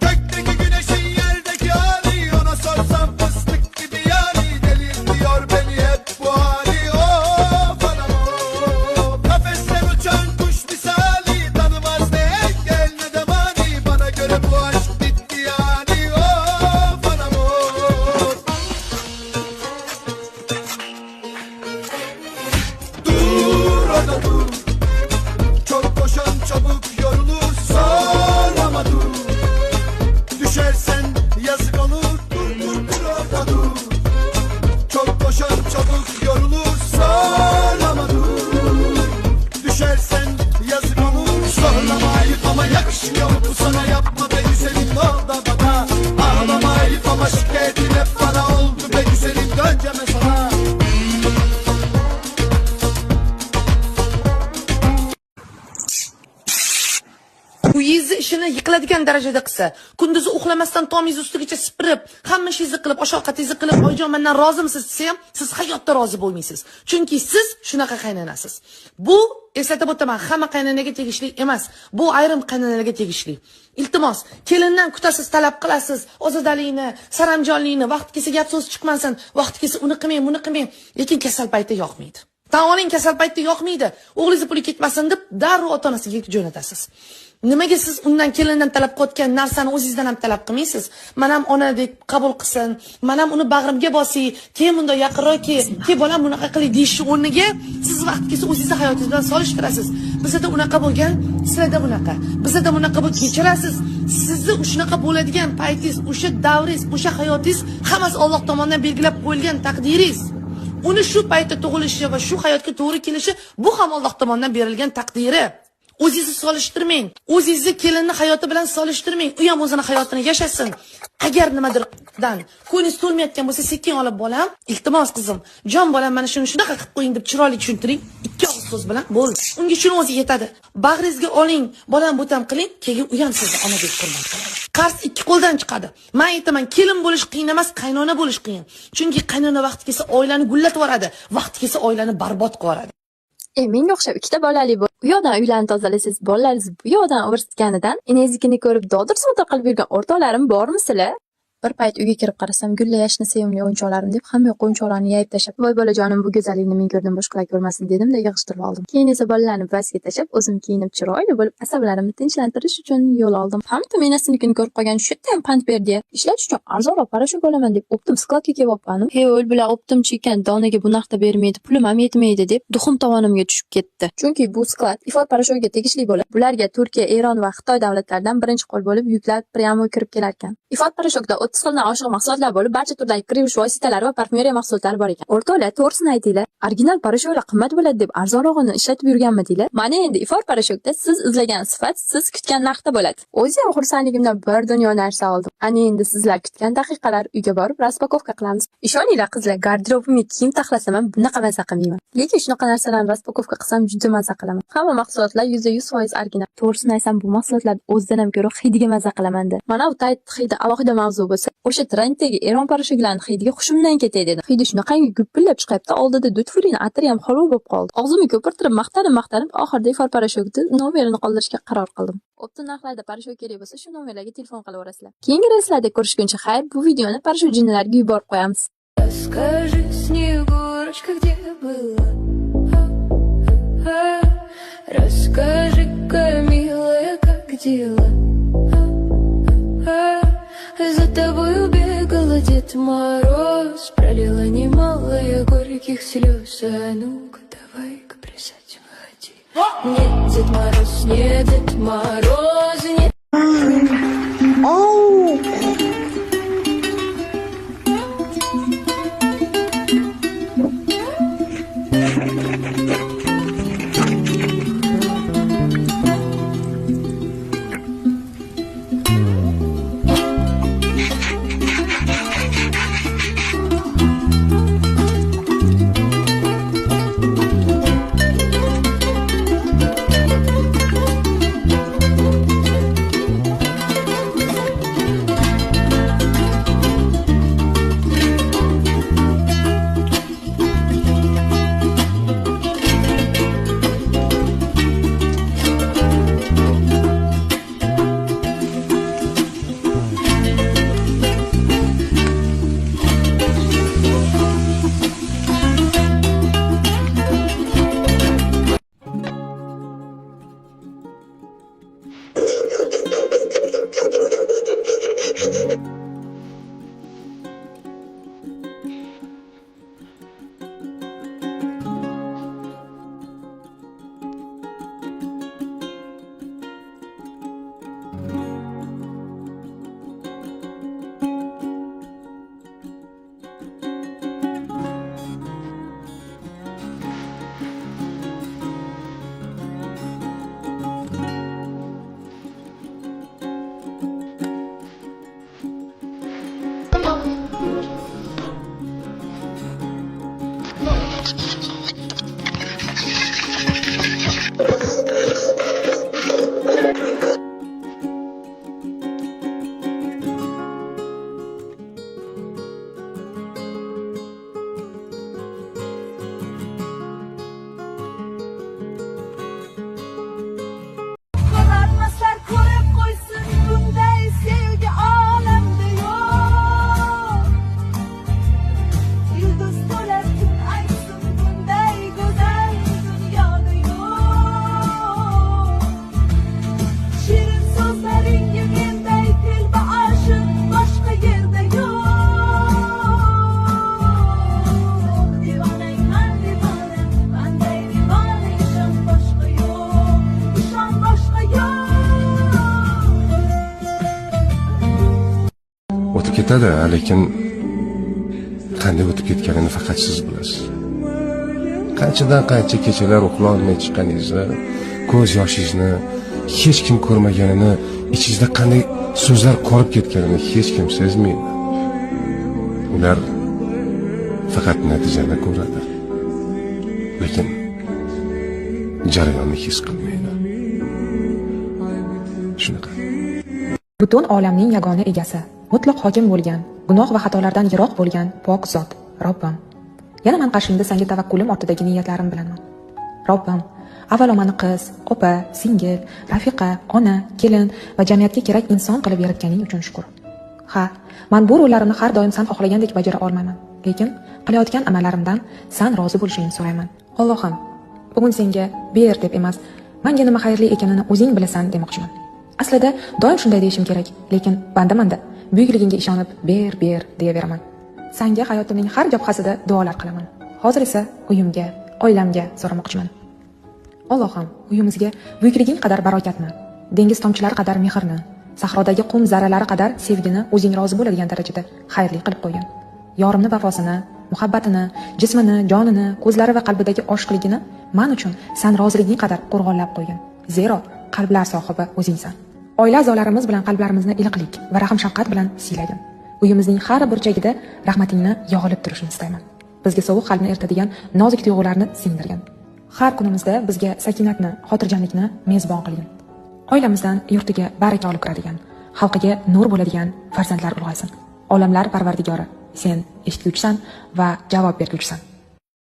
Gökteki güneşin yerdeki hali, ona sorsam fıstık gibi yani. Delirtiyor beni hep bu hali, of anam of. Kafesten uçan kuş misali, tanımaz ne engel ne de mani. Bana göre bu aşk bitti yani, of anam of. Dur orada dur, çok koşan çabuk yorulur, sorma dur. Düşersen yazık olur, dur orada dur. Çok koşan çabuk yorulur, sorma dur. Düşersen yazık olur, sorma ayıp ama yakışmıyor bu sana. Yapma be güzelim, ne oldu bana? Ağlama ayıp ama şikayetin hep bana oldu be güzelim, döneceğim sana. Uyingizni ishini yiqiladigan darajada qilsa, kunduzi uxlamasdan tomingiz ustigacha sipirib, hamma ishingizni qilib, osh ovqatingizni qilib, oyijon mendan rozimisiz desa ham, siz hayotda rozi bo'lmaysiz. Chunki siz shunaqa qaynanasiz. Bu eslatib o'taman, hamma qaynanaga tegishli emas. Bu ayrim qaynanalarga tegishli. Iltimos, kelindan kutasiz, talab qilasiz, ozodalikni, saramjonlikni, vaqt kelsa gap so'z chiqmasin, vaqt kelsa uni qilmang, buni qilmang, lekin kasal paytda yoqmaydi. Tan oling, kasal paytda yoqmaydi. O'g'lingiz puli ketmasin deb darrov ota-onasiga jo'natasiz. Nimaga siz undan kelindan talab qilayotgan narsani o'zingizdan ham talab qilmaysiz? Men ham onadek qabul qilsin, men ham uni bag'rimga bosing, keyin bunday yaqinroq ke bolam bunaqa qiling deyishni o'rniga siz vaqt kelsa o'zingizni hayotingiz bilan solishtirasiz. Bizda unaqa bo'lgan, sizlarda bunaqa. Bizda bunaqa bo'lib kechirasiz. Sizni shunaqa bo'ladigan paytingiz, o'sha davringiz, o'sha hayotingiz hammasi Alloh tomonidan belgilab qo'yilgan taqdiringiz. Uni shu paytda tug'ilishi va shu hayotga to'g'ri kelishi bu ham Alloh tomonidan berilgan taqdiri. O'zingizni solishtirmang. O'zingizni kelinni hayoti bilan solishtirmang. U ham o'zining hayotini yashasin. Agar nimadirdan ko'nglingiz to'lmayotgan bo'lsa, sekin olib bolam, iltimos qizim, jon bolam, mana shuni shunaqa qilib qo'ying deb chiroyli tushuntiring. Ikki og'iz so'z bilan bo'ldi. Unga shuni o'zi yetadi. Bag'ringizga oling, bolam bo'tam qiling, keyin u ham sizni onadek hurmat qiladi. Qarz ikki qo'ldan chiqadi. Men aytaman, kelin bo'lish qiyin emas, qaynona bo'lish qiyin. Chunki qaynona vaqti kelsa oilani gullatib yuboradi, vaqti kelsa oilani barbod qilib yuboradi. Menga o'xshab ikkita bolali bor. U yoqdan uylarni tozalaysiz, bolalaringiz bu yoqdan o'rtganidan enangiznikini ko'rib dodir sodir qilib yurgan o'rtoqlarim bormi sizlar? Bir payt uyga kirib qarasam, gulla yashni sevimli o'yinchoqlarim deb hamma yoq o'yinchoqlarni yayib tashlab, "Voy bolajonim, bu go'zallikni men ko'rdim, boshqalar ko'rmasin" dedim-da yig'ishtirib oldim. Keyin esa bolalarni pastga tashlab, o'zim kiyinib chiroyli bo'lib, asablarimni tinchlantirish uchun yo'l oldim. Hamda men aslinikini ko'rib qolgan, shu yerda ham pand berdi. Ishlatish uchun arzonroq parashyut olaman deb o'ptim, skladga kelib olpanim. "Hey, o'l bilan o'ptimchi ekan, donaga bu narxda bermaydi, pulim ham yetmaydi" deb duxum tovonimga tushib ketdi. Chunki bu sklad ifot parashyutga tegishli bo'lib, bularga Turkiya, Eron va Xitoy davlatlaridan birinchi qo'l bo'lib yuklar prямо kirib kelar ekan. Ifot parashyutda 30 xildan oshiq mahsulotlar bo'lib, barcha turdagi kir yuvish vositalari va parfyumeriya mahsulotlari bor ekan. O'rtoqlar, to'g'risini aytinglar. Original parashyoklar qimmat bo'ladi deb arzonrog'ini ishlatib yurganmidinglar? Mana endi ifor parashyokda siz izlagan sifat siz kutgan narxda bo'ladi. O'zi ham xursandligimdan bir dunyo narsa oldim. Ana endi sizlar kutgan daqiqalar uyga borib raspakovka qilamiz. Ishoninglar qizlar, garderobimga kiyim taxlasam ham bunaqa maza qilmayman. Lekin shunaqa narsalarni raspakovka qilsam juda maza qilaman. Hamma mahsulotlar 100% original. To'g'risini aytsam, bu mahsulotlar o'zidan ham ko'ra hidiga maza qilaman-da. Mana bu tayt hidi alohida mavzu bo'lsa, o'sha trenddagi Eron parashyuklarining hidiga hushimdan ketay dedim. Hidi shunaqangi gupillab chiqyapti, oldida dudfurini atri ham holva bo'lib qoldi. Og'zimni ko'pirtirib maqtanib, oxirida ifor parashyokni nomerini qoldirishga qaror qildim. Optin narxlarda parashyok kerak bo'lsa, shu nomerlarga telefon qilaverasizlar. Keyingi reyslarda ko'rishguncha xayr, bu videoni parashyut jinnilarga yuborib qo'yamiz. Расскажи, Снегурочка, где была? Расскажи-ка, милая, как дела? За тобою бегала Дед Мороз, пролила немало я горьких слез. А ну-ка, давай-ка плясать выходи. Нет, Дед Мороз, нет, Дед Мороз, нет. O'tib ketadi, lekin qanday o'tib ketganini faqat siz bilasiz. Qanchadan qancha kechalar uxlolmay chiqqaningizni, ko'z yoshingizni hech kim ko'rmaganini, ichingizda qanday so'zlar qolib ketganini hech kim sezmaydi. Ular faqat natijani ko'radi, lekin jarayonni his qilmaydi. Shunaqa. Butun olamning yagona egasi, mutlaq hokim bo'lgan, gunoh va xatolardan yiroq bo'lgan pok zot, Robbim. Yana men qarshingda senga tavakkulim ortidagi niyatlarim bilanman. Robbim, avvalo meni qiz, opa, singil, rafiqa, ona, kelin va jamiyatga kerak inson qilib yaratganing uchun shukr. Ha, men bu rollarimni har doim sen xohlagandek bajara olmayman, lekin qilayotgan amallarimdan sen rozi bo'lishingni so'rayman. Allohim, bugun senga ber deb emas, menga nima xayrli ekanini o'zing bilasan demoqchiman. Aslida doim shunday deyishim kerak, lekin bandamanda buyukligingga ishonib ber deyaveraman. Senga hayotimning har jabhasida duolar qilaman. Hozir esa uyimga, oilamga so'ramoqchiman. Allohim, uyimizga buyukliging qadar barokatni, dengiz tomchilari qadar mehrni, sahrodagi qum zarralari qadar sevgini o'zing rozi bo'ladigan darajada xayrli qilib qo'ygin. Yorimni vafosini, muhabbatini, jismini, jonini, ko'zlari va qalbidagi oshiqligini men uchun san roziliging qadar qo'rg'onlab qo'ygin. Zero qalblar sohibi o'zingsan. Oila a'zolarimiz bilan qalblarimizni iliqlik va rahm-shafqat bilan siylagin. Uyimizning har burchagida rahmatingni yog'ilib turishini istayman. Bizga sovuq qalbni eritadigan nozik tuyg'ularni singdirgin. Har kunimizda bizga sakinatni, xotirjamlikni mezbon qilgin. Oilamizdan yurtiga baraka olib kiradigan, xalqiga nur bo'ladigan farzandlar ulg'aysin. Olamlar Parvardigori, sen eshitguvchisan va javob berguvchisan.